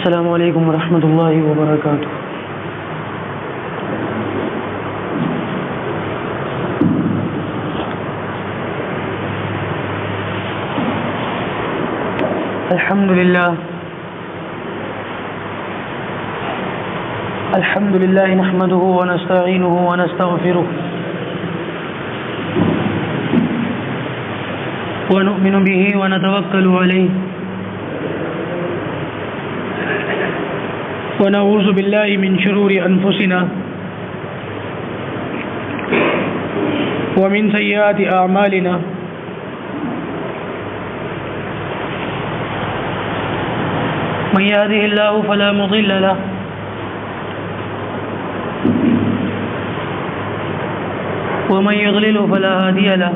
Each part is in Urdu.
السلام علیکم ورحمۃ اللہ وبرکاتہ۔ الحمد للہ نحمده ونستعینه ونستغفره ونؤمن به ونتوکل علیہ ونعوذ باللہ من شرور انفسنا ومن سیئات اعمالنا من يهده الله فلا مضل له ومن يضلل فلا هادي له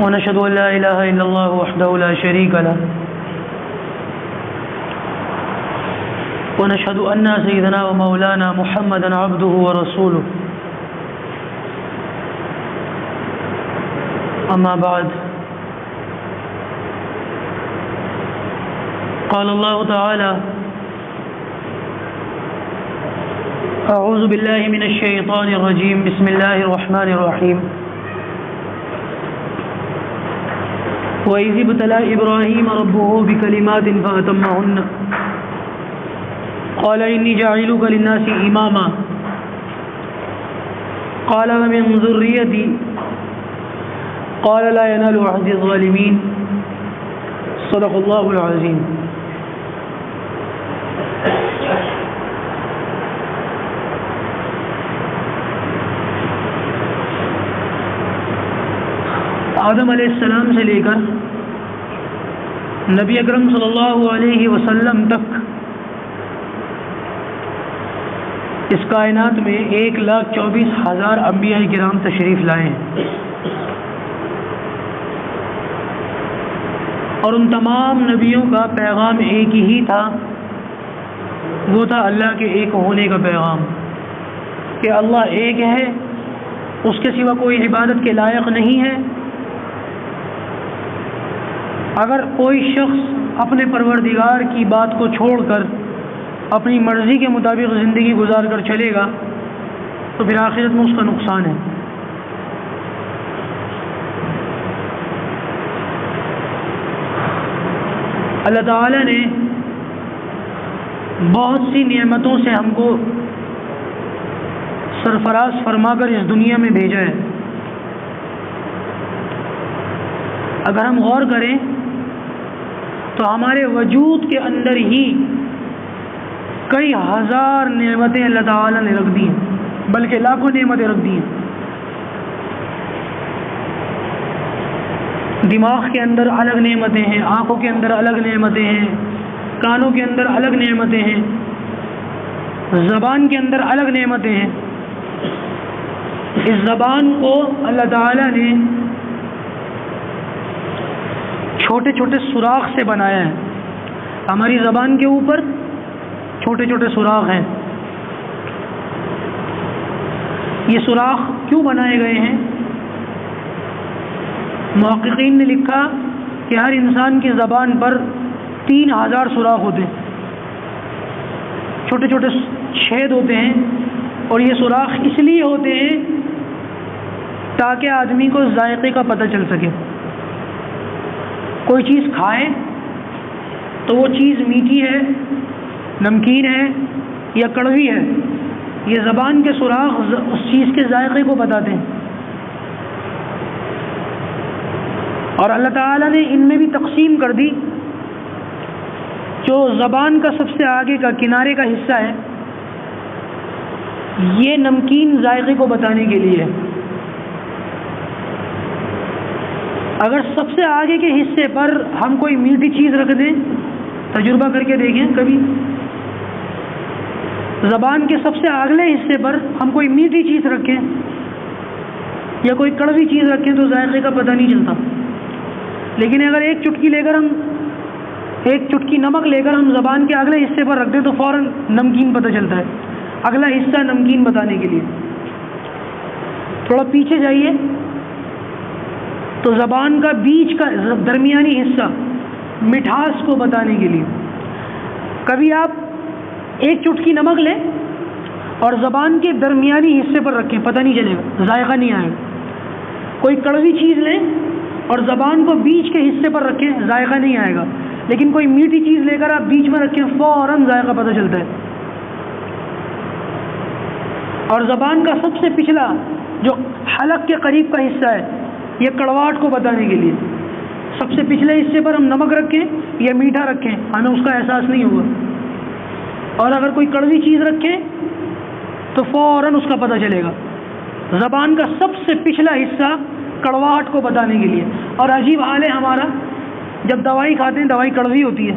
ونشهد أن لا إله إلا الله وحده لا شريك له ونشهد أن سيدنا ومولانا محمدا عبده ورسوله أما بعد قال الله تعالى أعوذ بالله من الشيطان الرجيم بسم الله الرحمن الرحيم وَإِذِ ابْتَلَى إِبْرَاهِيمَ رَبُّهُ بِكَلِمَاتٍ فَأَتَمَّهُنَّ قَالَ إِنِّي جَاعِلُكَ لِلنَّاسِ إِمَامًا قَالَ وَمِنْ ذُرِّيَّتِي قَالَ لَا يَنَالُ عَهْدِي الظَّالِمِينَ صدق اللہ العظیم۔ آدم علیہ السلام سے لے کر نبی اکرم صلی اللہ علیہ وسلم تک اس کائنات میں 1,24,000 انبیاء کرام تشریف لائے ہیں، اور ان تمام نبیوں کا پیغام ایک ہی تھا، وہ تھا اللہ کے ایک ہونے کا پیغام، کہ اللہ ایک ہے، اس کے سوا کوئی عبادت کے لائق نہیں ہے۔ اگر کوئی شخص اپنے پروردگار کی بات کو چھوڑ کر اپنی مرضی کے مطابق زندگی گزار کر چلے گا تو پھر آخرت میں اس کا نقصان ہے۔ اللہ تعالی نے بہت سی نعمتوں سے ہم کو سرفراز فرما کر اس دنیا میں بھیجا ہے۔ اگر ہم غور کریں تو ہمارے وجود کے اندر ہی کئی ہزار نعمتیں اللہ تعالی نے رکھ دی ہیں، بلکہ لاکھوں نعمتیں رکھ دی ہیں۔ دماغ کے اندر الگ نعمتیں ہیں، آنکھوں کے اندر الگ نعمتیں ہیں، کانوں کے اندر الگ نعمتیں ہیں، زبان کے اندر الگ نعمتیں ہیں۔ اس زبان کو اللہ تعالی نے چھوٹے چھوٹے سوراخ سے بنایا ہے۔ ہماری زبان کے اوپر چھوٹے چھوٹے سوراخ ہیں۔ یہ سوراخ کیوں بنائے گئے ہیں؟ محققین نے لکھا کہ ہر انسان کی زبان پر 3,000 سوراخ ہوتے ہیں، چھوٹے چھوٹے چھید ہوتے ہیں، اور یہ سوراخ اس لیے ہوتے ہیں تاکہ آدمی کو ذائقے کا پتہ چل سکے۔ کوئی چیز کھائے تو وہ چیز میٹھی ہے، نمکین ہے یا کڑوی ہے، یہ زبان کے سوراخ اس چیز کے ذائقے کو بتاتے ہیں۔ اور اللہ تعالیٰ نے ان میں بھی تقسیم کر دی، جو زبان کا سب سے آگے کا کنارے کا حصہ ہے، یہ نمکین ذائقے کو بتانے کے لیے ہے۔ اگر سب سے آگے کے حصے پر ہم کوئی میٹھی چیز رکھ دیں، تجربہ کر کے دیکھیں کبھی، زبان کے سب سے اگلے حصے پر ہم کوئی میٹھی چیز رکھیں یا کوئی کڑوی چیز رکھیں تو ذائقے کا پتہ نہیں چلتا، لیکن اگر ایک چٹکی نمک لے کر ہم زبان کے اگلے حصے پر رکھ دیں تو فوراً نمکین پتہ چلتا ہے، اگلا حصہ نمکین بتانے کے لیے۔ تھوڑا پیچھے جائیے تو زبان کا بیچ کا درمیانی حصہ مٹھاس کو بتانے کے لیے. کبھی آپ ایک چٹکی نمک لیں اور زبان کے درمیانی حصے پر رکھیں, پتہ نہیں چلے گا, ذائقہ نہیں آئے گا. کوئی کڑوی چیز لیں اور زبان کو بیچ کے حصے پر رکھیں, ذائقہ نہیں آئے گا. لیکن کوئی میٹھی چیز لے کر آپ بیچ میں رکھیں, فوراً ذائقہ پتہ چلتا ہے. اور زبان کا سب سے پچھلا جو حلق کے قریب کا حصہ ہے, یہ کڑواہٹ کو بتانے کے لیے. سب سے پچھلے حصے پر ہم نمک رکھیں یا میٹھا رکھیں, ہمیں اس کا احساس نہیں ہوگا. اور اگر کوئی کڑوی چیز رکھیں تو فوراً اس کا پتہ چلے گا. زبان کا سب سے پچھلا حصہ کڑواہٹ کو بتانے کے لیے. اور عجیب حال ہے ہمارا, جب دوائی کھاتے ہیں دوائی کڑوی ہوتی ہے,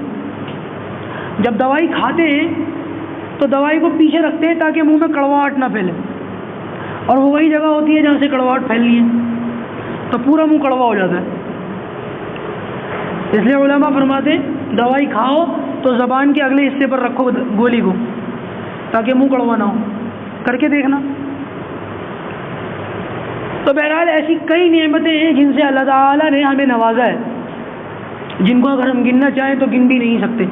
جب دوائی کھاتے ہیں تو دوائی کو پیچھے رکھتے ہیں تاکہ منہ میں کڑواہٹ نہ پھیلے, اور وہ وہی جگہ ہوتی ہے جہاں سے کڑواہٹ پھیلنی ہے, تو پورا منہ کڑوا ہو جاتا ہے. اس لیے علماء فرماتے ہیں دوائی کھاؤ تو زبان کے اگلے حصے پر رکھو گولی کو, تاکہ منہ کڑوا نہ ہو. کر کے دیکھنا. تو بہرحال ایسی کئی نعمتیں ہیں جن سے اللہ تعالیٰ نے ہمیں نوازا ہے, جن کو اگر ہم گننا چاہیں تو گن بھی نہیں سکتے.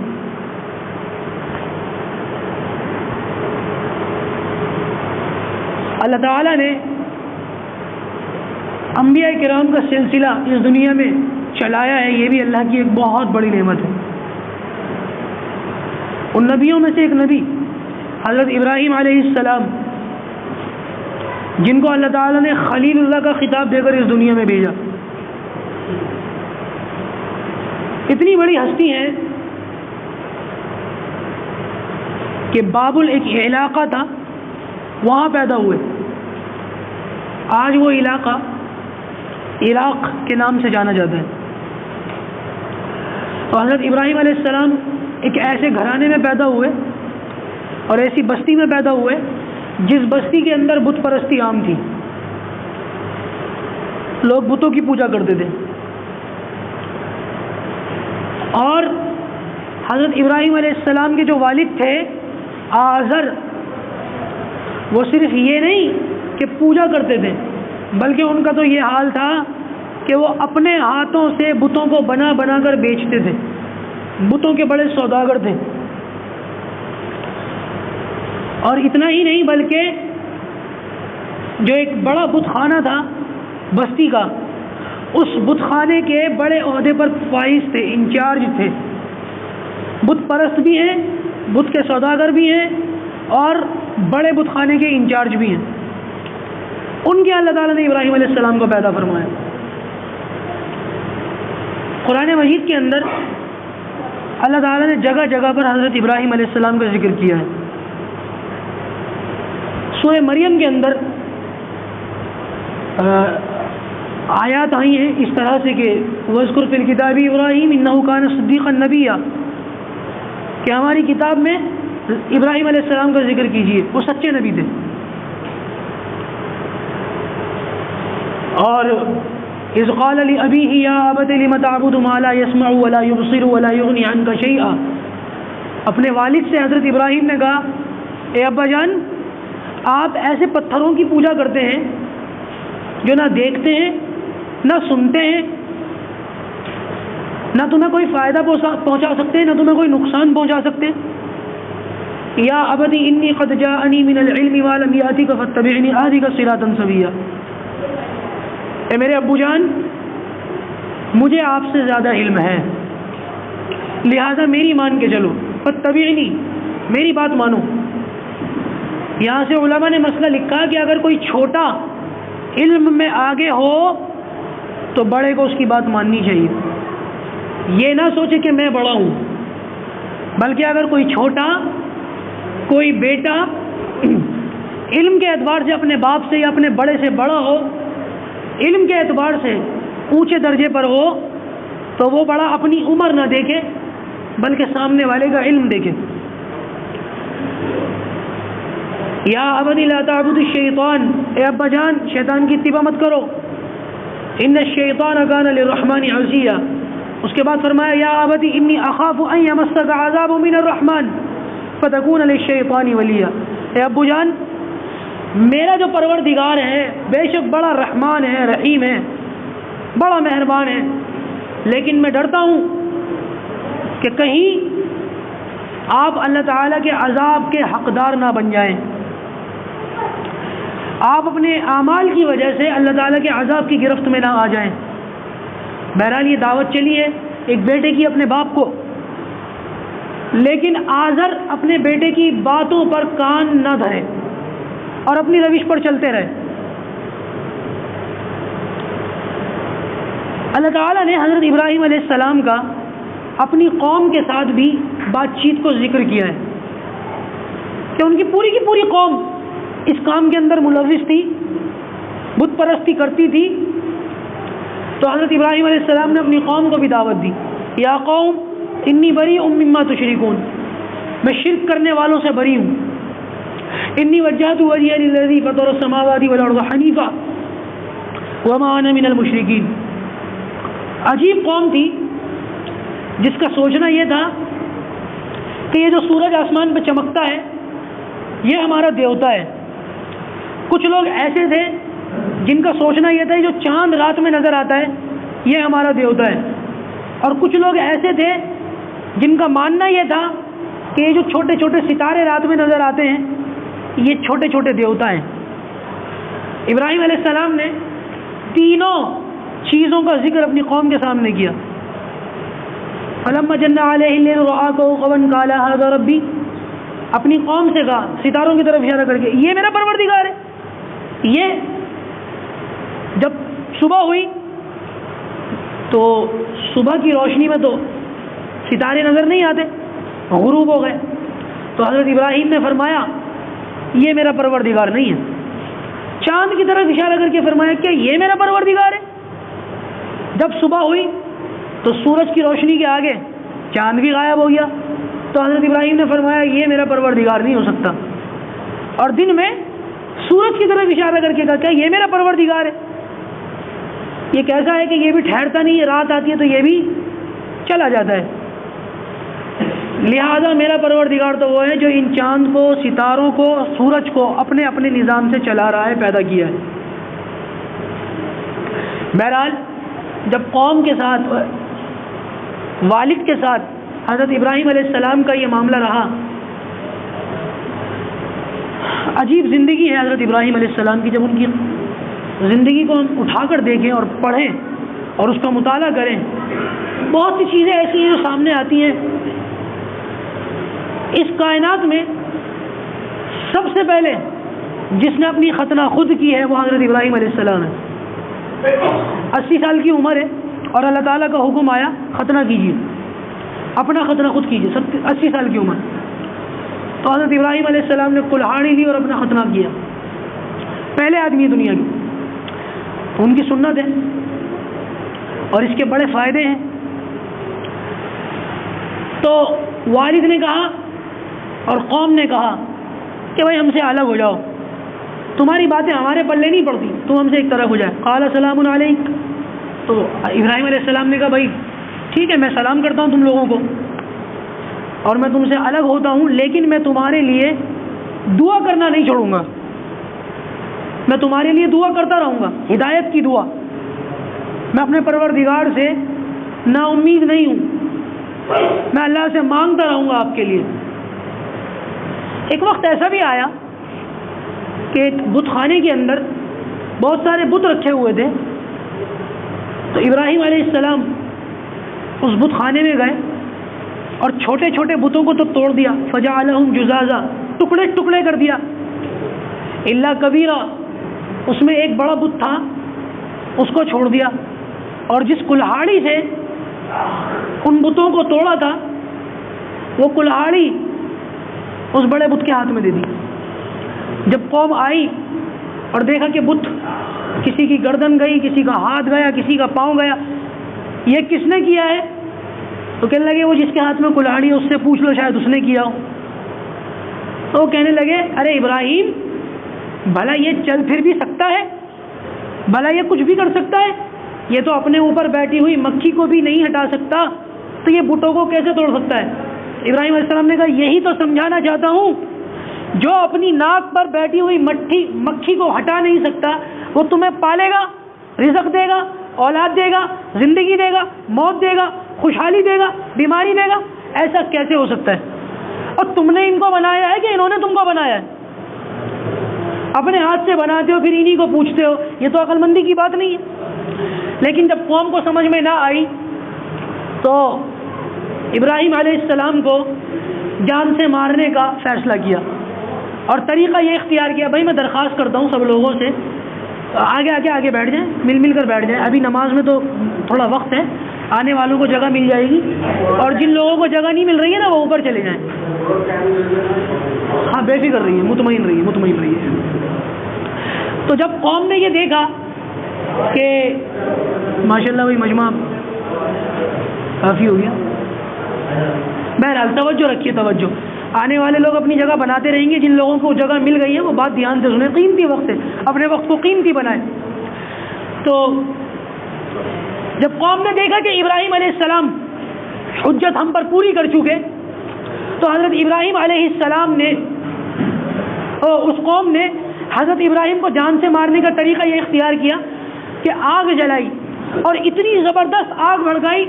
اللہ تعالیٰ نے انبیاء کرام کا سلسلہ اس دنیا میں چلایا ہے, یہ بھی اللہ کی ایک بہت بڑی نعمت ہے. ان نبیوں میں سے ایک نبی حضرت ابراہیم علیہ السلام, جن کو اللہ تعالیٰ نے خلیل اللہ کا خطاب دے کر اس دنیا میں بھیجا. اتنی بڑی ہستی ہے کہ بابل ایک علاقہ تھا, وہاں پیدا ہوئے. آج وہ علاقہ عراق کے نام سے جانا جاتا ہے. تو حضرت ابراہیم علیہ السلام ایک ایسے گھرانے میں پیدا ہوئے اور ایسی بستی میں پیدا ہوئے جس بستی کے اندر بت پرستی عام تھی. لوگ بتوں کی پوجا کرتے تھے. اور حضرت ابراہیم علیہ السلام کے جو والد تھے آزر, وہ صرف یہ نہیں کہ پوجا کرتے تھے, بلکہ ان کا تو یہ حال تھا کہ وہ اپنے ہاتھوں سے بتوں کو بنا بنا کر بیچتے تھے. بتوں کے بڑے سوداگر تھے. اور اتنا ہی نہیں بلکہ جو ایک بڑا بت خانہ تھا بستی کا, اس بت خانے کے بڑے عہدے پر فائز تھے, انچارج تھے. بت پرست بھی ہیں, بت کے سوداگر بھی ہیں, اور بڑے بت خانے کے انچارج بھی ہیں. ان کے اللہ تعالیٰ نے ابراہیم علیہ السلام کو پیدا فرمایا. قرآن مجید کے اندر اللہ تعالیٰ نے جگہ جگہ پر حضرت ابراہیم علیہ السلام کا ذکر کیا ہے. سورہ مریم کے اندر آیات آئی ہیں اس طرح سے کہ وَاذْكُرْ فِي الْكِتَابِ إِبْرَاهِيمَ إِنَّهُ كَانَ صِدِّيقًا نَبِيًّا, کہ ہماری کتاب میں ابراہیم علیہ السلام کا ذکر کیجیے, وہ سچے نبی تھے. اور اذ قال لأبيه يا أبت لم تعبد ما لا يسمع ولا يبصر ولا يغني عنك شيئا, اپنے والد سے حضرت ابراہیم نے کہا اے ابا جان, آپ ایسے پتھروں کی پوجا کرتے ہیں جو نہ دیکھتے ہیں نہ سنتے ہیں, نہ تمہیں کوئی فائدہ پہنچا سکتے ہیں نہ تمہیں کوئی نقصان پہنچا سکتے. یا ابتی انی قد جاءنی من العلم ما لم یأتک فاتبعنی اهدک صراطا سویا, اے میرے ابو جان مجھے آپ سے زیادہ علم ہے, لہذا میری مان کے چلو, فاتبعنی میری بات مانو. یہاں سے علماء نے مسئلہ لکھا کہ اگر کوئی چھوٹا علم میں آگے ہو تو بڑے کو اس کی بات ماننی چاہیے. یہ نہ سوچے کہ میں بڑا ہوں, بلکہ اگر کوئی چھوٹا, کوئی بیٹا علم کے اعتبار سے اپنے باپ سے یا اپنے بڑے سے بڑا ہو, علم کے اعتبار سے اونچے درجے پر ہو, تو وہ بڑا اپنی عمر نہ دیکھے بلکہ سامنے والے کا علم دیکھے. یا ابتی لا تعبد الشیطان, اے ابا جان شیطان کی اتباع مت کرو, ان الشیطان کان للرحمن عصیا. اس کے بعد فرمایا یا ابتی انی اخاف ان یمسک عذاب من الرحمن فتکون للشیطان ولیا. اے ابو جان میرا جو پروردگار ہے بے شک بڑا رحمان ہے, رحیم ہے, بڑا مہربان ہے، لیکن میں ڈرتا ہوں کہ کہیں آپ اللہ تعالیٰ کے عذاب کے حقدار نہ بن جائیں، آپ اپنے اعمال کی وجہ سے اللہ تعالیٰ کے عذاب کی گرفت میں نہ آ جائیں۔ بہرحال یہ دعوت چلی ہے ایک بیٹے کی اپنے باپ کو، لیکن آزر اپنے بیٹے کی باتوں پر کان نہ دھرے اور اپنی روش پر چلتے رہے۔ اللہ تعالیٰ نے حضرت ابراہیم علیہ السلام کا اپنی قوم کے ساتھ بھی بات چیت کو ذکر کیا ہے کہ ان کی پوری قوم اس کام کے اندر ملوث تھی، بت پرستی کرتی تھی۔ تو حضرت ابراہیم علیہ السلام نے اپنی قوم کو بھی دعوت دی، یا قوم انی بریء مما تشرکون، میں شرک کرنے والوں سے بری ہوں۔ انی وجہت وجہی للذی فطر السماوات والارض حنیفا وما انا من المشرکین۔ عجیب قوم تھی جس کا سوچنا یہ تھا کہ یہ جو سورج آسمان پہ چمکتا ہے یہ ہمارا دیوتا ہے۔ کچھ لوگ ایسے تھے جن کا سوچنا یہ تھا جو چاند رات میں نظر آتا ہے یہ ہمارا دیوتا ہے، اور کچھ لوگ ایسے تھے جن کا ماننا یہ تھا کہ یہ جو چھوٹے چھوٹے ستارے رات میں نظر آتے ہیں یہ چھوٹے چھوٹے دیوتا ہیں۔ ابراہیم علیہ السلام نے تینوں چیزوں کا ذکر اپنی قوم کے سامنے کیا۔ فلما جن علیہ اللیل رأى کوكبا قال هذا ربی، اپنی قوم سے کہا ستاروں کی طرف اشارہ کر کے یہ میرا پروردگار ہے۔ یہ جب صبح ہوئی تو صبح کی روشنی میں تو ستارے نظر نہیں آتے، غروب ہو گئے، تو حضرت ابراہیم نے فرمایا یہ میرا پروردگار نہیں ہے۔ چاند کی طرف اشارہ کر کے فرمایا کیا یہ میرا پروردگار ہے؟ جب صبح ہوئی تو سورج کی روشنی کے آگے چاند بھی غائب ہو گیا، تو حضرت ابراہیم نے فرمایا یہ میرا پروردگار نہیں ہو سکتا۔ اور دن میں سورج کی طرف اشارہ کر کے کہا کیا یہ میرا پروردگار ہے؟ یہ کیسا ہے کہ یہ بھی ٹھہرتا نہیں ہے، رات آتی ہے تو یہ بھی چلا جاتا ہے۔ لہذا میرا پروردگار تو وہ ہے جو ان چاند کو، ستاروں کو، سورج کو اپنے اپنے نظام سے چلا رہا ہے، پیدا کیا ہے۔ بہرحال جب قوم کے ساتھ، والد کے ساتھ حضرت ابراہیم علیہ السلام کا یہ معاملہ رہا، عجیب زندگی ہے حضرت ابراہیم علیہ السلام کی۔ جب ان کی زندگی کو ہم اٹھا کر دیکھیں اور پڑھیں اور اس کا مطالعہ کریں، بہت سی چیزیں ایسی ہیں جو سامنے آتی ہیں۔ اس کائنات میں سب سے پہلے جس نے اپنی ختنہ خود کی ہے وہ حضرت ابراہیم علیہ السلام ہے۔ 80 سال کی عمر ہے اور اللہ تعالیٰ کا حکم آیا ختنہ کیجیے، اپنا ختنہ خود کیجیے، 80 سال کی عمر۔ تو حضرت ابراہیم علیہ السلام نے کلہاڑی لی اور اپنا ختنہ کیا، پہلے آدمی دنیا کی۔ ان کی سنت ہے اور اس کے بڑے فائدے ہیں۔ تو والد نے کہا اور قوم نے کہا کہ بھائی ہم سے الگ ہو جاؤ، تمہاری باتیں ہمارے پلے نہیں پڑتی، تم ہم سے ایک طرف ہو جائے۔ قال سلام علیک، تو ابراہیم علیہ السلام نے کہا بھائی ٹھیک ہے میں سلام کرتا ہوں تم لوگوں کو اور میں تم سے الگ ہوتا ہوں، لیکن میں تمہارے لیے دعا کرنا نہیں چھوڑوں گا، میں تمہارے لیے دعا کرتا رہوں گا، ہدایت کی دعا۔ میں اپنے پروردگار سے نا امید نہیں ہوں، میں اللہ سے مانگتا رہوں گا آپ کے لیے۔ ایک وقت ایسا بھی آیا کہ ایک بت خانے کے اندر بہت سارے بت رکھے ہوئے تھے، تو ابراہیم علیہ السلام اس بت خانے میں گئے اور چھوٹے چھوٹے بتوں کو تو توڑ دیا، فجعلہم جزازا، ٹکڑے ٹکڑے کر دیا، الا کبیرہ، اس میں ایک بڑا بت تھا اس کو چھوڑ دیا، اور جس کلہاڑی سے ان بتوں کو توڑا تھا وہ کلہاڑی اس بڑے بت کے ہاتھ میں دے دی۔ جب قوم آئی اور دیکھا کہ بت کسی کی گردن گئی، کسی کا ہاتھ گیا، کسی کا پاؤں گیا، یہ کس نے کیا ہے؟ تو کہنے لگے وہ جس کے ہاتھ میں کلہاڑی ہے اس سے پوچھ لو شاید اس نے کیا ہو۔ تو وہ کہنے لگے ارے ابراہیم، بھلا یہ چل پھر بھی سکتا ہے؟ بھلا یہ کچھ بھی کر سکتا ہے؟ یہ تو اپنے اوپر بیٹھی ہوئی مکھی کو بھی نہیں ہٹا سکتا، تو یہ بتوں کو کیسے توڑ سکتا ہے؟ ابراہیم علیہ السلام نے کہا یہی تو سمجھانا چاہتا ہوں، جو اپنی ناک پر بیٹھی ہوئی مکھی کو ہٹا نہیں سکتا وہ تمہیں پالے گا، رزق دے گا، اولاد دے گا، زندگی دے گا، موت دے گا، خوشحالی دے گا، بیماری دے گا؟ ایسا کیسے ہو سکتا ہے؟ اور تم نے ان کو بنایا ہے کہ انہوں نے تم کو بنایا ہے؟ اپنے ہاتھ سے بناتے ہو پھر انہی کو پوچھتے ہو، یہ تو عقل مندی کی بات نہیں ہے۔ لیکن جب قوم کو سمجھ میں نہ آئی تو ابراہیم علیہ السلام کو جان سے مارنے کا فیصلہ کیا، اور طریقہ یہ اختیار کیا، بھائی میں درخواست کرتا ہوں سب لوگوں سے آگے بیٹھ جائیں، مل کر بیٹھ جائیں، ابھی نماز میں تو تھوڑا وقت ہے، آنے والوں کو جگہ مل جائے گی، اور جن لوگوں کو جگہ نہیں مل رہی ہے نا وہ اوپر چلے جائیں۔ ہاں بے فکر رہیے، مطمئن رہیے۔ تو جب قوم نے یہ دیکھا کہ ماشاءاللہ بھائی مجمع کافی ہو گیا، بہرحال توجہ رکھیے، توجہ، آنے والے لوگ اپنی جگہ بناتے رہیں گے، جن لوگوں کو جگہ مل گئی ہے وہ بات دھیان سے سنیں، قیمتی وقت ہے، اپنے وقت کو قیمتی بنائیں۔ تو جب قوم نے دیکھا کہ ابراہیم علیہ السلام حجت ہم پر پوری کر چکے، تو حضرت ابراہیم علیہ السلام نے، اس قوم نے حضرت ابراہیم کو جان سے مارنے کا طریقہ یہ اختیار کیا کہ آگ جلائی، اور اتنی زبردست آگ بھڑکائی،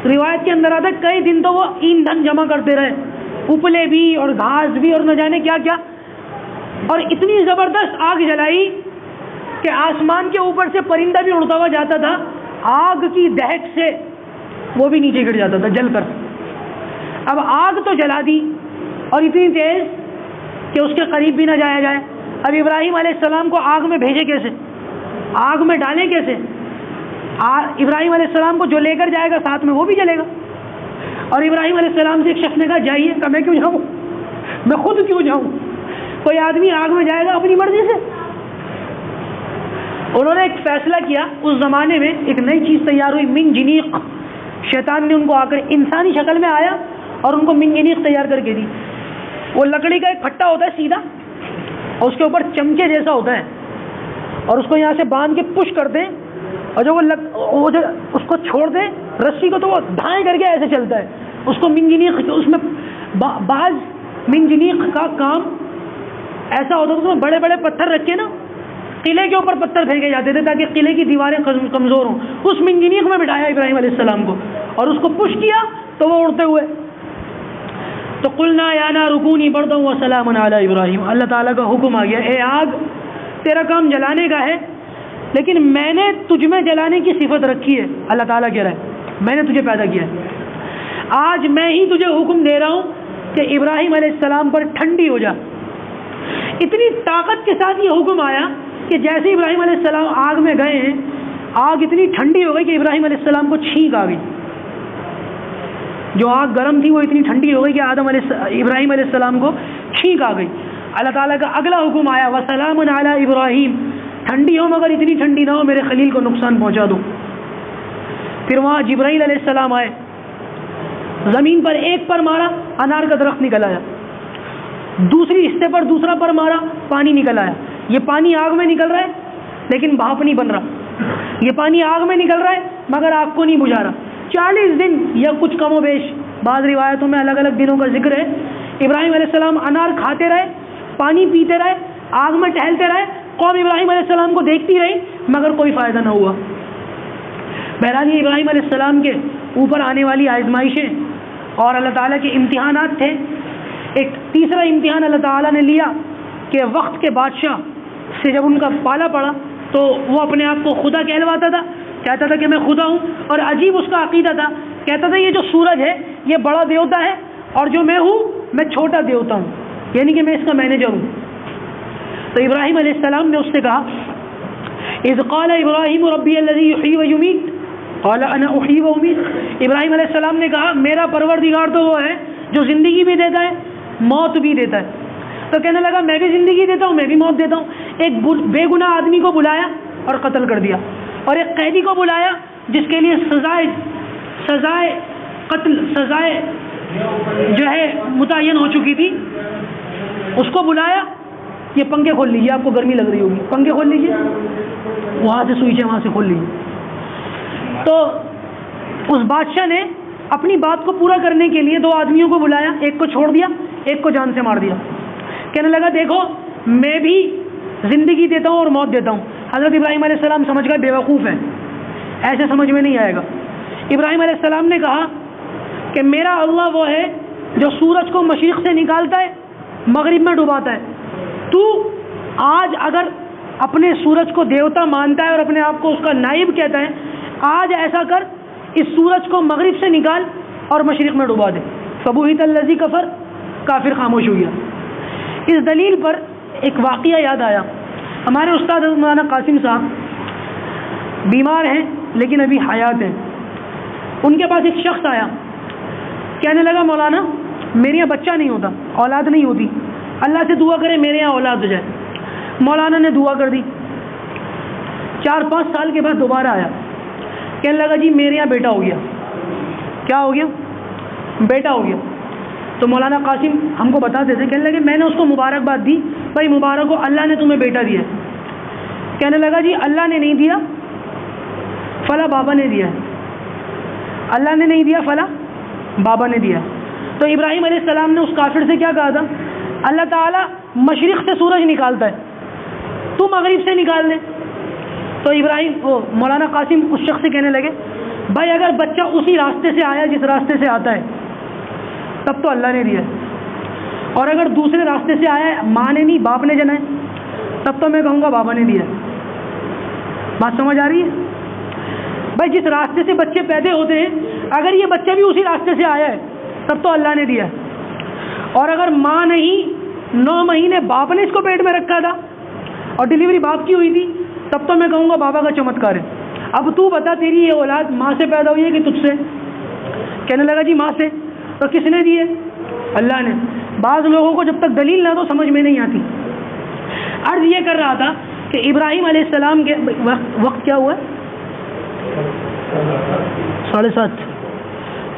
روایت کے اندر آتا ہے کئی دن تو وہ ایندھن جمع کرتے رہے، اپلے بھی اور گھاس بھی اور نہ جانے کیا کیا، اور اتنی زبردست آگ جلائی کہ آسمان کے اوپر سے پرندہ بھی اڑتا ہوا جاتا تھا، آگ کی دہک سے وہ بھی نیچے گر جاتا تھا جل کر۔ اب آگ تو جلا دی اور اتنی تیز کہ اس کے قریب بھی نہ جایا جائے۔ اب ابراہیم علیہ السلام کو آگ میں بھیجے کیسے، آگ میں ڈالیں کیسے؟ ابراہیم علیہ السلام کو جو لے کر جائے گا ساتھ میں وہ بھی جلے گا۔ اور ابراہیم علیہ السلام سے ایک شخص نے کہا جائیے، کہ میں کیوں جاؤں، میں خود کیوں جاؤں، کوئی آدمی آگ میں جائے گا اپنی مرضی سے؟ انہوں نے ایک فیصلہ کیا، اس زمانے میں ایک نئی چیز تیار ہوئی، منجنیق، شیطان نے ان کو آ کر انسانی شکل میں آیا اور ان کو منجنیق تیار کر کے دی۔ وہ لکڑی کا ایک پھٹا ہوتا ہے سیدھا، اور اس کے اوپر چمچے جیسا ہوتا ہے، اور اس کو یہاں سے باندھ کے پش کر دیں، اور جو وہ اس کو چھوڑ دیں رسی کو تو وہ دھائیں کر کے ایسے چلتا ہے، اس کو منجنیق، اس میں بعض منجنیق کا کام ایسا ہوتا تھا، اس میں بڑے بڑے پتھر رکھے نا، قلعے کے اوپر پتھر پھینکے جاتے تھے تاکہ قلعے کی دیواریں کمزور ہوں، اس منجنیق میں بٹھایا ابراہیم علیہ السلام کو اور اس کو پش کیا تو وہ اڑتے ہوئے۔ تو قلنا یا نار کونی بردا وسلام علی ابراہیم، اللہ تعالیٰ کا حکم آ گیا، اے آگ تیرا کام جلانے کا ہے، لیکن میں نے تجھ میں جلانے کی صفت رکھی ہے، اللہ تعالیٰ کہہ رہا ہے میں نے تجھے پیدا کیا ہے، آج میں ہی تجھے حکم دے رہا ہوں کہ ابراہیم علیہ السلام پر ٹھنڈی ہو جا۔ اتنی طاقت کے ساتھ یہ حکم آیا کہ جیسے ابراہیم علیہ السلام آگ میں گئے ہیں، آگ اتنی ٹھنڈی ہو گئی کہ ابراہیم علیہ السلام کو چھینک آ گئی، جو آگ گرم تھی وہ اتنی ٹھنڈی ہو گئی کہ ابراہیم علیہ السلام کو چھینک آ گئی۔ اللہ تعالیٰ کا اگلا حکم آیا وسلام علی ابراہیم، ٹھنڈی ہو مگر اتنی ٹھنڈی نہ ہو میرے خلیل کو نقصان پہنچا دو۔ پھر وہاں جبرائیل علیہ السلام آئے، زمین پر ایک پر مارا، انار کا درخت نکل آیا، دوسری حصے پر دوسرا پر مارا، پانی نکل آیا۔ یہ پانی آگ میں نکل رہا ہے لیکن بھاپ نہیں بن رہا، یہ پانی آگ میں نکل رہا ہے مگر آگ کو نہیں بجھا رہا۔ 40 دن یا کچھ کم و بیش، بعض روایتوں میں الگ الگ دنوں کا ذکر ہے، ابراہیم علیہ السلام انار کھاتے رہے، پانی پیتے رہے، آگ میں ٹہلتے رہے، قوم ابراہیم علیہ السلام کو دیکھتی رہی مگر کوئی فائدہ نہ ہوا۔ بہرحال یہ ابراہیم علیہ السلام کے اوپر آنے والی آزمائشیں اور اللہ تعالیٰ کے امتحانات تھے۔ ایک تیسرا امتحان اللہ تعالیٰ نے لیا کہ وقت کے بادشاہ سے جب ان کا پالا پڑا تو وہ اپنے آپ کو خدا کہلواتا تھا، کہتا تھا کہ میں خدا ہوں، اور عجیب اس کا عقیدہ تھا، کہتا تھا یہ جو سورج ہے یہ بڑا دیوتا ہے اور جو میں ہوں میں چھوٹا دیوتا ہوں، یعنی کہ میں اس کا مینیجر ہوں۔ تو ابراہیم علیہ السلام نے اس سے کہا اذ قال ابراہیم ربی الذی یحیی و یمیت قال انا احیی و امیت، ابراہیم علیہ السلام نے کہا میرا پروردگار تو وہ ہے جو زندگی بھی دیتا ہے موت بھی دیتا ہے۔ تو کہنے لگا میں بھی زندگی دیتا ہوں میں بھی موت دیتا ہوں۔ ایک بے گناہ آدمی کو بلایا اور قتل کر دیا، اور ایک قیدی کو بلایا جس کے لیے سزائے قتل، سزائے جو ہے متعین ہو چکی تھی، اس کو بلایا، یہ پنکھے کھول لیجیے، آپ کو گرمی لگ رہی ہوگی، پنکھے کھول لیجیے، وہاں سے سوئچ ہے وہاں سے کھول لیجیے۔ تو اس بادشاہ نے اپنی بات کو پورا کرنے کے لیے 2 آدمیوں کو بلایا، ایک کو چھوڑ دیا ایک کو جان سے مار دیا۔ کہنے لگا دیکھو میں بھی زندگی دیتا ہوں اور موت دیتا ہوں۔ حضرت ابراہیم علیہ السلام سمجھ گئے بیوقوف ہے، ایسے سمجھ میں نہیں آئے گا. ابراہیم علیہ السلام نے کہا کہ میرا اللہ وہ ہے جو سورج کو مشرق سے نکالتا ہے مغرب میں ڈباتا ہے. تو آج اگر اپنے سورج کو دیوتا مانتا ہے اور اپنے آپ کو اس کا نائب کہتا ہے, آج ایسا کر اس سورج کو مغرب سے نکال اور مشرق میں ڈبا دے. فبہت الذی کفر, کافر خاموش ہو گیا. اس دلیل پر ایک واقعہ یاد آیا. ہمارے استاد مولانا قاسم صاحب بیمار ہیں لیکن ابھی حیات ہیں. ان کے پاس ایک شخص آیا, کہنے لگا مولانا میرے یہاں بچہ نہیں ہوتا, اولاد نہیں ہوتی, اللہ سے دعا کرے میرے یہاں اولاد ہو جائے. مولانا نے دعا کر دی. 4-5 سال کے بعد دوبارہ آیا, کہنے لگا جی میرے یہاں بیٹا ہو گیا. کیا ہو گیا؟ بیٹا ہو گیا. تو مولانا قاسم ہم کو بتاتے تھے, کہنے لگے میں نے اس کو مبارکباد دی, بھائی مبارک ہو اللہ نے تمہیں بیٹا دیا. کہنے لگا جی اللہ نے نہیں دیا, فلاں بابا نے دیا. اللہ نے نہیں دیا, فلاں بابا نے دیا. تو ابراہیم علیہ السلام نے اس کافر سے کیا کہا تھا؟ اللہ تعالیٰ مشرق سے سورج نکالتا ہے, تو مغرب سے نکال دے. تو مولانا قاسم اس شخص سے کہنے لگے بھائی اگر بچہ اسی راستے سے آیا جس راستے سے آتا ہے تب تو اللہ نے دیا, اور اگر دوسرے راستے سے آیا ہے ماں نے نہیں باپ نے جنا ہے تب تو میں کہوں گا بابا نے دیا. بات سمجھ آ رہی ہے؟ بھائی جس راستے سے بچے پیدا ہوتے ہیں اگر یہ بچہ بھی اسی راستے سے آیا ہے تب تو اللہ نے دیا, اور اگر ماں نہیں 9 مہینے باپ نے اس کو پیٹ میں رکھا تھا اور ڈلیوری باپ کی ہوئی تھی تب تو میں کہوں گا بابا کا چمتکار ہے. اب تو بتا تیری یہ اولاد ماں سے پیدا ہوئی ہے کہ تجھ سے؟ کہنے لگا جی ماں سے. تو کس نے دی ہے؟ اللہ نے. بعض لوگوں کو جب تک دلیل نہ تو سمجھ میں نہیں آتی. عرض یہ کر رہا تھا کہ ابراہیم علیہ السلام کے وقت کیا ہوا ہے 7:30.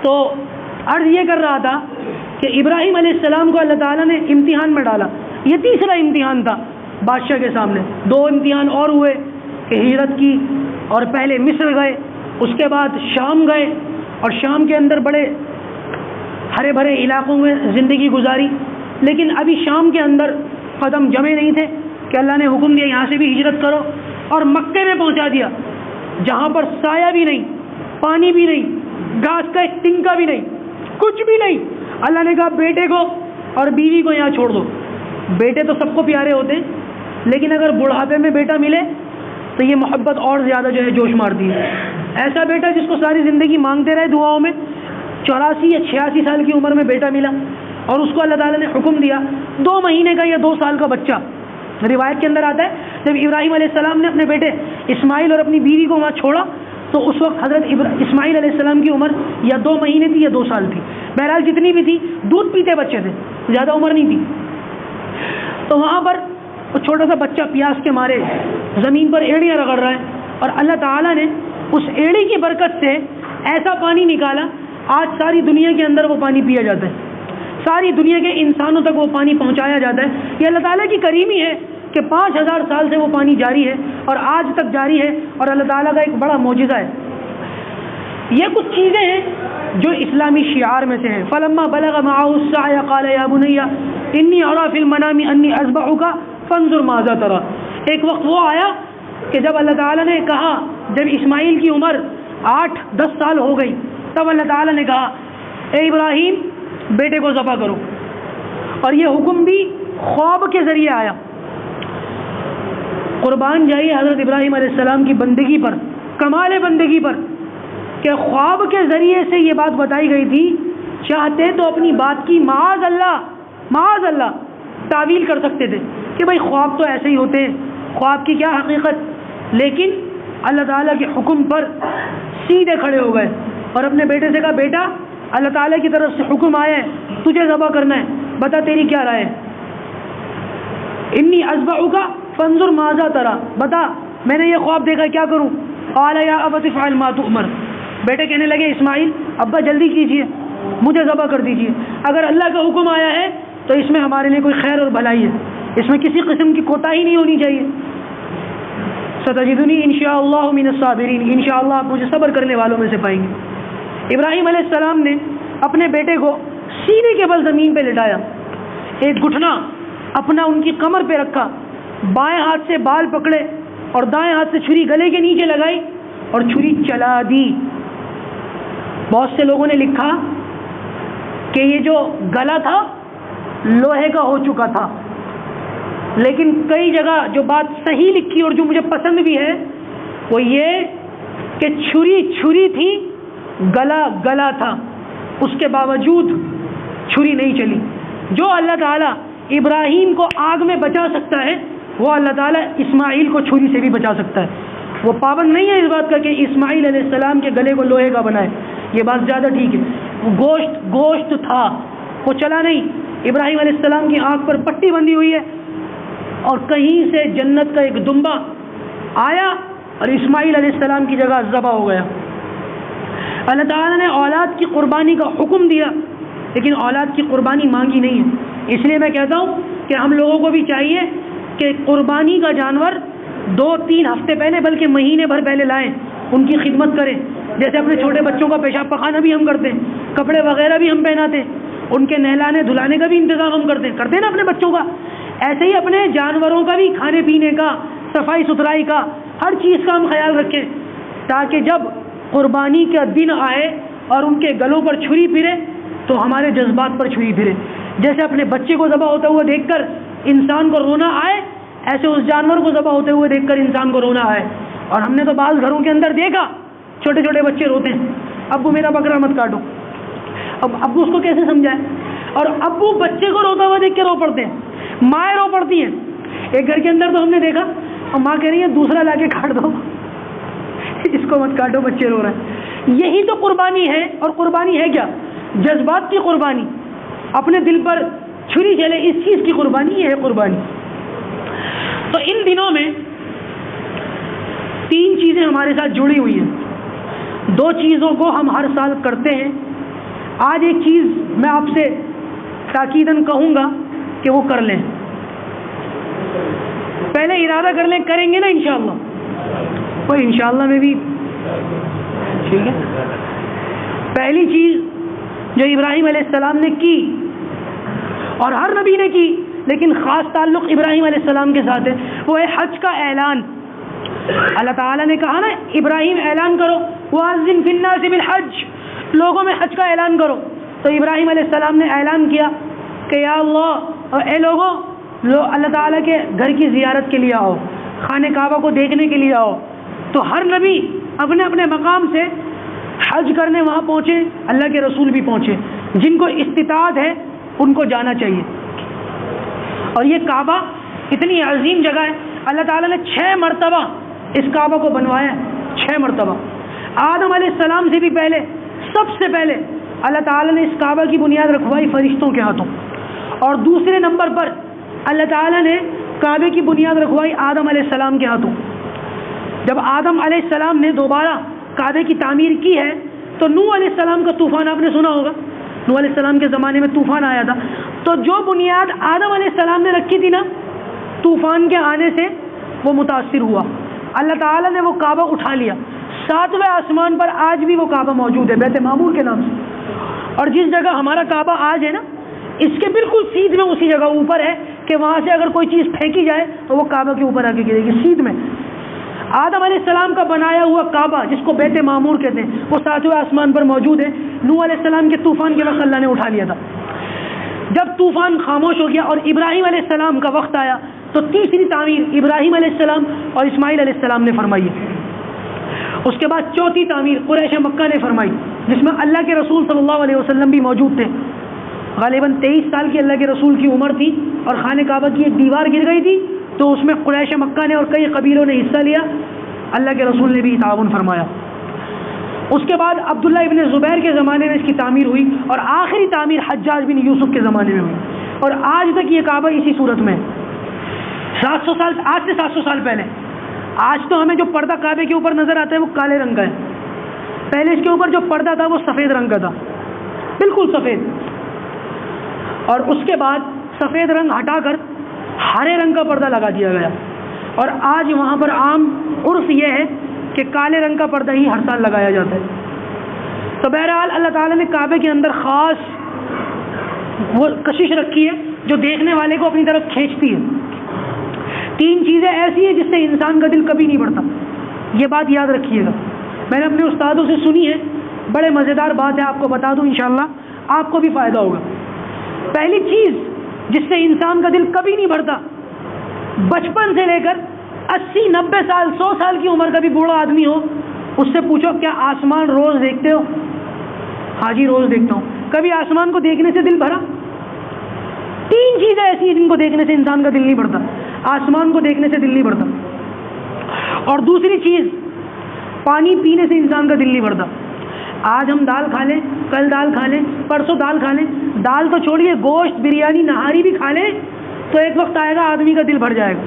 تو عرض یہ کر رہا تھا کہ ابراہیم علیہ السلام کو اللہ تعالیٰ نے امتحان میں ڈالا. یہ تیسرا امتحان تھا بادشاہ کے سامنے. 2 امتحان اور ہوئے کہ ہجرت کی اور پہلے مصر گئے, اس کے بعد شام گئے اور شام کے اندر بڑے ہرے بھرے علاقوں میں زندگی گزاری. لیکن ابھی شام کے اندر قدم جمے نہیں تھے کہ اللہ نے حکم دیا یہاں سے بھی ہجرت کرو, اور مکے میں پہنچا دیا جہاں پر سایہ بھی نہیں, پانی بھی نہیں, گھاس کا ایک تنکا بھی نہیں, کچھ بھی نہیں. اللہ نے کہا بیٹے کو اور بیوی کو یہاں چھوڑ دو. بیٹے تو سب کو پیارے ہوتے ہیں لیکن اگر بڑھاپے میں بیٹا ملے تو یہ محبت اور زیادہ جو ہے جوش مارتی ہے. ایسا بیٹا جس کو ساری زندگی مانگتے رہے دعاؤں میں, 84 یا 86 سال کی عمر میں بیٹا ملا اور اس کو اللہ تعالیٰ نے حکم دیا 2 مہینے کا یا 2 سال کا بچہ. روایت کے اندر آتا ہے جب ابراہیم علیہ السلام نے اپنے بیٹے اسماعیل اور اپنی بیوی کو وہاں چھوڑا تو اس وقت حضرت اسماعیل علیہ السلام کی عمر یا 2 مہینے تھی یا 2 سال تھی. بہرحال جتنی بھی تھی دودھ پیتے بچے تھے, زیادہ عمر نہیں تھی. تو وہاں پر وہ چھوٹا سا بچہ پیاس کے مارے زمین پر ایڑیاں رگڑ رہا ہے, اور اللہ تعالیٰ نے اس ایڑی کی برکت سے ایسا پانی نکالا آج ساری دنیا کے اندر وہ پانی پیا جاتا ہے, ساری دنیا کے انسانوں تک وہ پانی پہنچایا جاتا ہے. یہ اللہ تعالیٰ کی کریمی ہے کہ 5000 سال سے وہ پانی جاری ہے اور آج تک جاری ہے, اور اللہ تعالیٰ کا ایک بڑا معجزہ ہے. یہ کچھ چیزیں ہیں جو اسلامی شعار میں سے ہیں. فلما بلغ معه السعي قال يا بني انی ارى في المنام انی اذبحك فانظر ماذا ترى. ایک وقت وہ آیا کہ جب اللہ تعالیٰ نے کہا, جب اسماعیل کی عمر 8-10 سال ہو گئی تب اللہ تعالیٰ نے کہا اے ابراہیم بیٹے کو ذبح کرو. اور یہ حکم بھی خواب کے ذریعے آیا. قربان جائیے حضرت ابراہیم علیہ السلام کی بندگی پر, کمال بندگی پر, کہ خواب کے ذریعے سے یہ بات بتائی گئی تھی. چاہتے تو اپنی بات کی معاذ اللہ تعویل کر سکتے تھے کہ بھائی خواب تو ایسے ہی ہوتے ہیں, خواب کی کیا حقیقت, لیکن اللہ تعالیٰ کے حکم پر سیدھے کھڑے ہو گئے اور اپنے بیٹے سے کہا بیٹا اللہ تعالیٰ کی طرف سے حکم آیا ہے تجھے ذبح کرنا ہے, بتا تیری کیا رائے ہے. انی اذبحک فانظر ماذا تری, بتا میں نے یہ خواب دیکھا کیا کروں. قال یا ابت افعل ما تؤمر. بیٹے کہنے لگے اسماعیل ابا جلدی کیجئے مجھے ذبح کر دیجئے, اگر اللہ کا حکم آیا ہے تو اس میں ہمارے لیے کوئی خیر اور بھلائی ہے, اس میں کسی قسم کی کوتاہی نہیں ہونی چاہیے. ستجدنی انشاءاللہ من الصابرین, انشاءاللہ آپ مجھے صبر کرنے والوں میں سے پائیں گے. ابراہیم علیہ السلام نے اپنے بیٹے کو سینے کے بل زمین پہ لٹایا, ایک گھٹنا اپنا ان کی کمر پہ رکھا, بائیں ہاتھ سے بال پکڑے اور دائیں ہاتھ سے چھری گلے کے نیچے لگائی اور چھری چلا دی. بہت سے لوگوں نے لکھا کہ یہ جو گلا تھا لوہے کا ہو چکا تھا، لیکن کئی جگہ جو بات صحیح لکھی اور جو مجھے پسند بھی ہے وہ یہ کہ چھری چھری تھی، گلا گلا تھا، اس کے باوجود چھری نہیں چلی. جو اللہ تعالیٰ ابراہیم کو آگ میں بچا سکتا ہے وہ اللہ تعالیٰ اسماعیل کو چھری سے بھی بچا سکتا ہے. وہ پابند نہیں ہے اس بات کا کہ اسماعیل علیہ السلام کے گلے کو لوہے کا بنائے، یہ بات زیادہ ٹھیک ہے. گوشت تھا، وہ چلا نہیں. ابراہیم علیہ السلام کی آنکھ پر پٹی بندھی ہوئی ہے اور کہیں سے جنت کا ایک دمبا آیا اور اسماعیل علیہ السلام کی جگہ ذبح ہو گیا. اللہ تعالیٰ نے اولاد کی قربانی کا حکم دیا لیکن اولاد کی قربانی مانگی نہیں ہے. اس لیے میں کہتا ہوں کہ ہم لوگوں کو بھی چاہیے کہ قربانی کا جانور 2-3 ہفتے پہلے بلکہ مہینے بھر پہلے لائیں، ان کی خدمت کریں. جیسے اپنے چھوٹے بچوں کا پیشاب پخانا بھی ہم کرتے ہیں، کپڑے وغیرہ بھی ہم پہناتے ہیں، ان کے نہلانے دھلانے کا بھی انتظام ہم کرتے ہیں نا اپنے بچوں کا. ایسے ہی اپنے جانوروں کا بھی کھانے پینے کا، صفائی ستھرائی کا، ہر چیز کا ہم خیال رکھیں تاکہ جب قربانی کا دن آئے اور ان کے گلوں پر چھری پھرے تو ہمارے جذبات پر چھری پھرے. جیسے اپنے بچے کو ذبح ہوتا ہوا دیکھ کر انسان کو رونا آئے، ایسے اس جانور کو ذبح ہوتے ہوئے دیکھ کر انسان کو رونا آئے. اور ہم نے تو بعض گھروں کے اندر دیکھا چھوٹے چھوٹے بچے روتے ہیں، ابو میرا بکرا مت کاٹو. اب ابو اس کو کیسے سمجھائے؟ اور ابو بچے کو روتا ہوا دیکھ کے رو پڑتے ہیں، مائیں رو پڑتی ہیں. ایک گھر کے اندر تو ہم نے دیکھا اور ماں کہہ رہی ہے دوسرا لا کے کاٹ دو، اس کو مت کاٹو، بچے رو رہے ہیں. یہی تو قربانی ہے. اور قربانی ہے کیا؟ جذبات کی قربانی، اپنے دل پر چھری چلے اس چیز کی قربانی، یہ ہے قربانی. تو ان دنوں میں 3 چیزیں ہمارے ساتھ جڑی ہوئی ہیں. 2 چیزوں کو ہم ہر سال کرتے ہیں. آج ایک چیز میں آپ سے تاکیداً کہوں گا کہ وہ کر لیں. پہلے ارادہ کر لیں، کریں گے نا انشاءاللہ. وہ انشاءاللہ میں بھی ٹھیک ہے. پہلی چیز جو ابراہیم علیہ السلام نے کی اور ہر نبی نے کی لیکن خاص تعلق ابراہیم علیہ السلام کے ساتھ ہے، وہ ہے حج کا اعلان. اللہ تعالیٰ نے کہا نا ابراہیم اعلان کرو، وَأَذِّن فِي النَّاسِ بِالْحَجِّ، لوگوں میں حج کا اعلان کرو. تو ابراہیم علیہ السلام نے اعلان کیا کہ یا اللہ، اے لوگوں، اللہ تعالیٰ کے گھر کی زیارت کے لیے آؤ، خانہ کعبہ کو دیکھنے کے لیے آؤ. تو ہر نبی اپنے اپنے مقام سے حج کرنے وہاں پہنچے، اللہ کے رسول بھی پہنچے. جن کو استطاعت ہے ان کو جانا چاہیے. اور یہ کعبہ اتنی عظیم جگہ ہے، اللہ تعالیٰ نے 6 مرتبہ اس کعبہ کو بنوایا ہے. 6 مرتبہ. آدم علیہ السلام سے بھی پہلے، سب سے پہلے اللہ تعالیٰ نے اس کعبہ کی بنیاد رکھوائی فرشتوں کے ہاتھوں. اور دوسرے نمبر پر اللہ تعالیٰ نے کعبے کی بنیاد رکھوائی آدم علیہ السلام کے ہاتھوں. جب آدم علیہ السلام نے دوبارہ کعبے کی تعمیر کی ہے تو نوح علیہ السلام کا طوفان آپ نے سنا ہوگا. نوح علیہ السلام کے زمانے میں طوفان آیا تھا. تو جو بنیاد آدم علیہ السلام نے رکھی تھی نا، طوفان کے آنے سے وہ متاثر ہوا. اللہ تعالیٰ نے وہ کعبہ اٹھا لیا. 7ویں آسمان پر آج بھی وہ کعبہ موجود ہے، بیت معمور کے نام سے. اور جس جگہ ہمارا کعبہ آج ہے نا، اس کے بالکل سیدھ میں اسی جگہ اوپر ہے کہ وہاں سے اگر کوئی چیز پھینکی جائے تو وہ کعبہ کے اوپر آ کے گرے گی، سیدھ میں. آدم علیہ السلام کا بنایا ہوا کعبہ جس کو بیت معمور کہتے ہیں وہ 7ویں آسمان پر موجود ہے. نوح علیہ السلام کے طوفان کے وقت اللہ نے اٹھا لیا تھا. جب طوفان خاموش ہو گیا اور ابراہیم علیہ السلام کا وقت آیا تو تیسری تعمیر ابراہیم علیہ السلام اور اسماعیل علیہ السلام نے فرمائی. اس کے بعد چوتھی تعمیر قریش مکہ نے فرمائی، جس میں اللہ کے رسول صلی اللہ علیہ وسلم بھی موجود تھے. غالباً 23 سال کی اللہ کے رسول کی عمر تھی اور خانہ کعبہ کی ایک دیوار گر گئی تھی تو اس میں قریش مکہ نے اور کئی قبیلوں نے حصہ لیا. اللہ کے رسول نے بھی تعاون فرمایا. اس کے بعد عبداللہ ابن زبیر کے زمانے میں اس کی تعمیر ہوئی اور آخری تعمیر حجاج بن یوسف کے زمانے میں ہوئی. اور آج تک یہ کعبہ اسی صورت میں 700 سال، آج سے 700 سال پہلے. آج تو ہمیں جو پردہ کعبے کے اوپر نظر آتا ہے وہ کالے رنگ کا ہے. پہلے اس کے اوپر جو پردہ تھا وہ سفید رنگ کا تھا، بالکل سفید. اور اس کے بعد سفید رنگ ہٹا کر ہرے رنگ کا پردہ لگا دیا گیا. اور آج وہاں پر عام عرف یہ ہے کہ کالے رنگ کا پردہ ہی ہر سال لگایا جاتا ہے. تو بہرحال اللہ تعالیٰ نے کعبے کے اندر خاص وہ کشش رکھی ہے جو دیکھنے والے کو اپنی طرف کھینچتی ہے. 3 چیزیں ایسی ہیں جس سے انسان کا دل کبھی نہیں بڑھتا، یہ بات یاد رکھیے گا. میں نے اپنے استادوں سے سنی ہے، بڑے مزیدار بات ہے، آپ کو بتا دوں، انشاءاللہ آپ کو بھی فائدہ ہوگا۔ پہلی چیز جس سے انسان کا دل کبھی نہیں بھرتا، بچپن سے لے کر 80-90 سال 100 سال کی عمر کا بھی بوڑھا آدمی ہو، اس سے پوچھو کیا آسمان روز دیکھتے ہو؟ ہاں جی روز دیکھتا ہوں۔ کبھی آسمان کو دیکھنے سے دل بھرا؟ 3 چیزیں ایسی ہیں جن کو دیکھنے سے انسان کا دل نہیں بھرتا۔ آسمان کو دیکھنے سے دل نہیں بھرتا، اور دوسری چیز پانی پینے سے انسان کا دل نہیں بھرتا۔ آج ہم دال کھا لیں، کل دال کھا لیں، پرسوں دال کھا لیں، دال تو چھوڑیے گوشت بریانی نہاری بھی کھا لیں تو ایک وقت آئے گا آدمی کا دل بھر جائے گا۔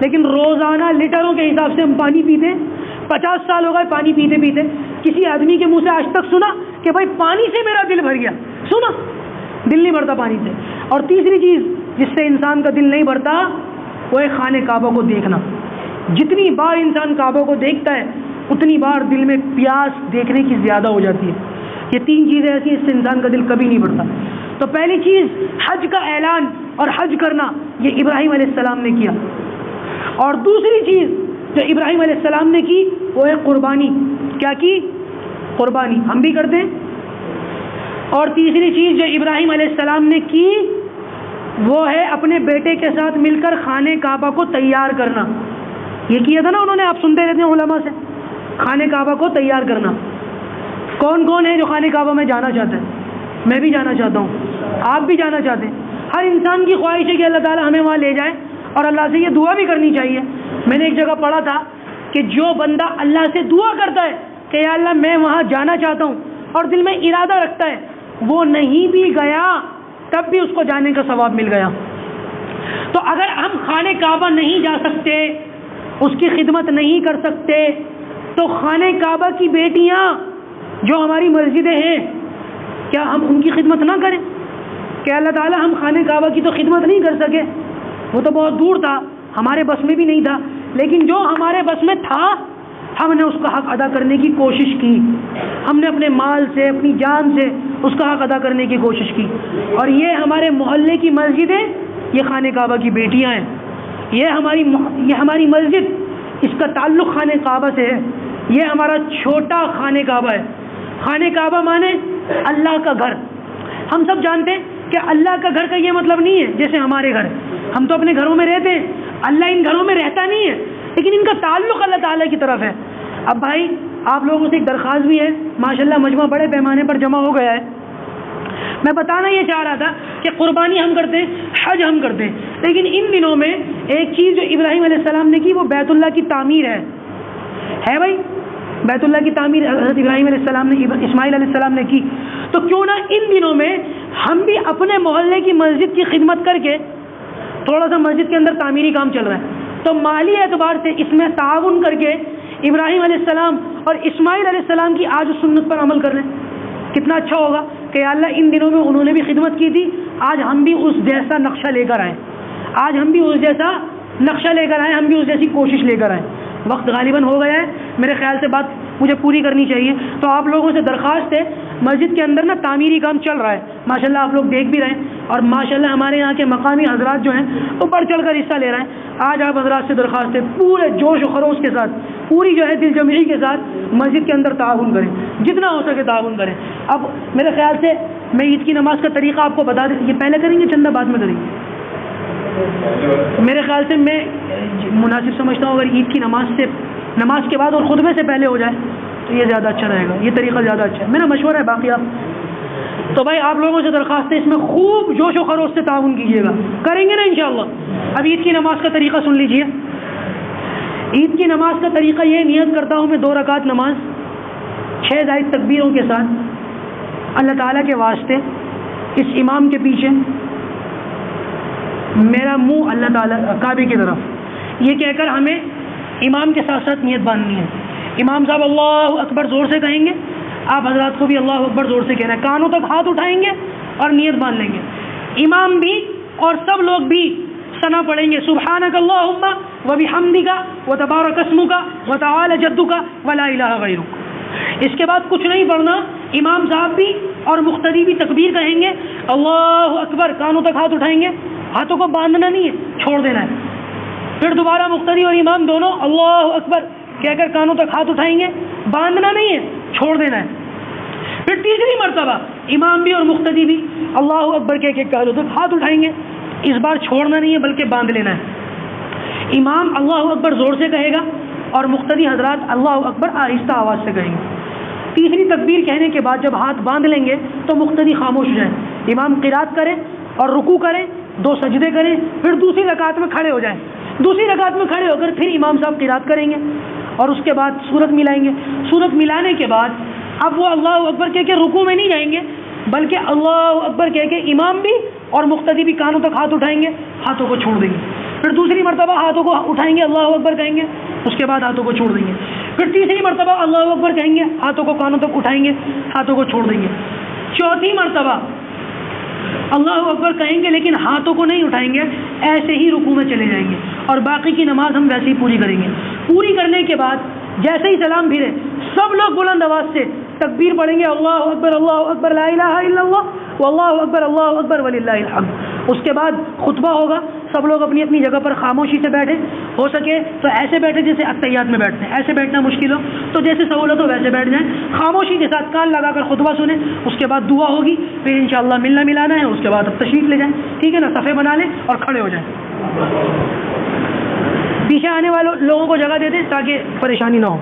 لیکن روزانہ لیٹروں کے حساب سے ہم پانی پیتے، 50 سال ہو گئے پانی پیتے پیتے، کسی آدمی کے منہ سے آج تک سنا کہ بھائی پانی سے میرا دل بھر گیا؟ سنا؟ دل نہیں بھرتا پانی سے۔ اور تیسری چیز جس سے انسان کا دل نہیں بھرتا وہ ہے خانہ کعبہ کو دیکھنا۔ جتنی بار انسان کعبہ کو دیکھتا ہے اتنی بار دل میں پیاس دیکھنے کی زیادہ ہو جاتی ہے۔ یہ 3 چیزیں ایسی ہیں اس سے انسان کا دل کبھی نہیں بھرتا۔ تو پہلی چیز حج کا اعلان اور حج کرنا، یہ ابراہیم علیہ السلام نے کیا۔ اور دوسری چیز جو ابراہیم علیہ السلام نے کی وہ ہے قربانی۔ کیا کی؟ قربانی۔ ہم بھی کرتے ہیں۔ اور تیسری چیز جو ابراہیم علیہ السلام نے کی وہ ہے اپنے بیٹے کے ساتھ مل کر خانہ کعبہ کو تیار کرنا۔ یہ کیا تھا نا انہوں نے، آپ سنتے رہتے ہیں علماء سے، خانہ کعبہ کو تیار کرنا۔ کون کون ہے جو خانہ کعبہ میں جانا چاہتے ہیں؟ میں بھی جانا چاہتا ہوں، آپ بھی جانا چاہتے ہیں۔ ہر انسان کی خواہش ہے کہ اللہ تعالیٰ ہمیں وہاں لے جائے، اور اللہ سے یہ دعا بھی کرنی چاہیے۔ میں نے ایک جگہ پڑھا تھا کہ جو بندہ اللہ سے دعا کرتا ہے کہ یا اللہ میں وہاں جانا چاہتا ہوں، اور دل میں ارادہ رکھتا ہے، وہ نہیں بھی گیا تب بھی اس کو جانے کا ثواب مل گیا۔ تو اگر ہم خانہ کعبہ نہیں جا سکتے، اس کی خدمت نہیں کر سکتے، تو خانہ کعبہ کی بیٹیاں جو ہماری مسجدیں ہیں کیا ہم ان کی خدمت نہ کریں؟ کہ اللہ تعالیٰ ہم خانہ کعبہ کی تو خدمت نہیں کر سکے، وہ تو بہت دور تھا، ہمارے بس میں بھی نہیں تھا، لیکن جو ہمارے بس میں تھا ہم نے اس کا حق ادا کرنے کی کوشش کی۔ ہم نے اپنے مال سے، اپنی جان سے اس کا حق ادا کرنے کی کوشش کی۔ اور یہ ہمارے محلے کی مسجدیں، یہ خانہ کعبہ کی بیٹیاں ہیں۔ یہ ہماری مسجد، اس کا تعلق خانہ کعبہ سے ہے۔ یہ ہمارا چھوٹا خانہ کعبہ ہے۔ خانہ کعبہ مانے اللہ کا گھر۔ ہم سب جانتے ہیں کہ اللہ کا گھر کا یہ مطلب نہیں ہے جیسے ہمارے گھر، ہم تو اپنے گھروں میں رہتے ہیں، اللہ ان گھروں میں رہتا نہیں ہے، لیکن ان کا تعلق اللہ تعالیٰ کی طرف ہے۔ اب بھائی آپ لوگوں سے ایک درخواست بھی ہے، ماشاءاللہ مجمع بڑے پیمانے پر جمع ہو گیا ہے۔ میں بتانا یہ چاہ رہا تھا کہ قربانی ہم کرتے ہیں، حج ہم کرتے ہیں، لیکن ان دنوں میں ایک چیز جو ابراہیم علیہ السلام نے کی وہ بیت اللہ کی تعمیر ہے بھائی، بیت اللہ کی تعمیر حضرت ابراہیم علیہ السلام نے، اسماعیل علیہ السلام نے کی۔ تو کیوں نہ ان دنوں میں ہم بھی اپنے محلے کی مسجد کی خدمت کر کے، تھوڑا سا مسجد کے اندر تعمیری کام چل رہا ہے تو مالی اعتبار سے اس میں تعاون کر کے ابراہیم علیہ السلام اور اسماعیل علیہ السلام کی آج سنت پر عمل کر رہے ہیں۔ کتنا اچھا ہوگا کہ یا اللہ ان دنوں میں انہوں نے بھی خدمت کی تھی، آج ہم بھی اس جیسا نقشہ لے کر آئیں، آج ہم بھی اس جیسا نقشہ لے کر آئیں، ہم بھی اس جیسی کوشش لے کر آئیں۔ وقت غالباً ہو گیا ہے، میرے خیال سے بات مجھے پوری کرنی چاہیے، تو آپ لوگوں سے درخواست ہے، مسجد کے اندر نا تعمیری کام چل رہا ہے، ماشاءاللہ آپ لوگ دیکھ بھی رہے ہیں، اور ماشاءاللہ ہمارے یہاں کے مقامی حضرات جو ہیں وہ بڑھ چڑھ کر حصہ لے رہے ہیں۔ آج آپ حضرات سے درخواست ہے پورے جوش و خروش کے ساتھ، پوری جو ہے دل جمعی کے ساتھ مسجد کے اندر تعاون کریں، جتنا ہو سکے تعاون کریں۔ اب میرے خیال سے میں عید کی نماز کا طریقہ آپ کو بتا دیں، یہ پہلے کریں گے چندہ بعد میں کریں گے؟ میرے خیال سے میں مناسب سمجھتا ہوں اگر عید کی نماز کے بعد اور خطبے سے پہلے ہو جائے تو یہ زیادہ اچھا رہے گا، یہ طریقہ زیادہ اچھا ہے، میرا مشورہ ہے، باقی آپ تو بھائی آپ لوگوں سے درخواست ہے اس میں خوب جوش و خروش سے تعاون کیجیے گا، کریں گے نا انشاءاللہ۔ اب عید کی نماز کا طریقہ سن لیجئے۔ عید کی نماز کا طریقہ یہ، نیت کرتا ہوں میں 2 رکعت نماز 6 زائد تکبیروں کے ساتھ اللہ تعالیٰ کے واسطے، اس امام کے پیچھے میرا منہ اللہ تعالیٰ کعبے کی طرف، یہ کہہ کر ہمیں امام کے ساتھ ساتھ نیت باندھنی ہے۔ امام صاحب اللہ اکبر زور سے کہیں گے، آپ حضرات کو بھی اللہ اکبر زور سے کہنا ہے، کانوں تک ہاتھ اٹھائیں گے اور نیت باندھ لیں گے۔ امام بھی اور سب لوگ بھی ثنا پڑھیں گے، سبحانک اللہم وبحمدک وتبارک اسمک وتعالی جدک ولا الہ غیرک۔ اس کے بعد کچھ نہیں پڑھنا، امام صاحب بھی اور مقتدی بھی تکبیر کہیں گے، اللہ اکبر، کانوں تک ہاتھ اٹھائیں گے، ہاتھوں کو باندھنا نہیں ہے، چھوڑ دینا ہے۔ پھر دوبارہ مقتدی اور امام دونوں اللہ اکبر کہہ کر کانوں تک ہاتھ اٹھائیں گے، باندھنا نہیں ہے، چھوڑ دینا ہے۔ پھر تیسری مرتبہ امام بھی اور مقتدی بھی اللہ اکبر کہہ کے ہاتھ اٹھائیں گے، اس بار چھوڑنا نہیں ہے بلکہ باندھ لینا ہے۔ امام اللہ اکبر زور سے کہے گا اور مقتدی حضرات اللہ اکبر آہستہ آواز سے کہیں گے۔ تیسری تکبیر کہنے کے بعد جب ہاتھ باندھ لیں گے تو مقتدی خاموش ہو جائیں، امام قرات کریں اور رکوع کریں، 2 سجدے کریں، پھر دوسری رکعت میں کھڑے ہو جائیں۔ دوسری رکعت میں کھڑے ہو کر پھر امام صاحب قرات کریں گے اور اس کے بعد سورت ملائیں گے۔ سورت ملانے کے بعد اب وہ اللہ اکبر کہہ کے رکوع میں نہیں جائیں گے بلکہ اللہ اکبر کہہ کے امام بھی اور مقتدی بھی کانوں تک ہاتھ اٹھائیں گے، ہاتھوں کو چھوڑ دیں گے۔ پھر دوسری مرتبہ ہاتھوں کو اٹھائیں گے، اللہ اکبر کہیں گے، اس کے بعد ہاتھوں کو چھوڑ دیں گے۔ پھر تیسری مرتبہ اللہ اکبر کہیں گے، ہاتھوں کو کانوں تک اٹھائیں گے، ہاتھوں کو چھوڑ دیں گے۔ چوتھی مرتبہ اللہ اکبر کہیں گے لیکن ہاتھوں کو نہیں اٹھائیں گے، ایسے ہی رکوع میں چلے جائیں گے اور باقی کی نماز ہم ویسے ہی پوری کریں گے۔ پوری کرنے کے بعد جیسے ہی سلام پھرے سب لوگ بلند آواز سے تکبیر پڑھیں گے، اللہ اکبر لا الہ الا اللہ واللہ اکبر وللہ الحمد۔ اس کے بعد خطبہ ہوگا، سب لوگ اپنی اپنی جگہ پر خاموشی سے بیٹھے، ہو سکے تو ایسے بیٹھے جیسے اتحیات میں بیٹھتے ہیں، ایسے بیٹھنا مشکل ہو تو جیسے سہولت ہو ویسے بیٹھ جائیں، خاموشی کے ساتھ کان لگا کر خطبہ سنیں۔ اس کے بعد دعا ہوگی، پھر انشاءاللہ ملنا ملانا ہے، اس کے بعد اب تشریف لے جائیں، ٹھیک ہے نا، صفحے بنا لیں اور کھڑے ہو جائیں۔ پیچھے آنے والے لوگوں کو جگہ دے دیں تاکہ پریشانی نہ ہو۔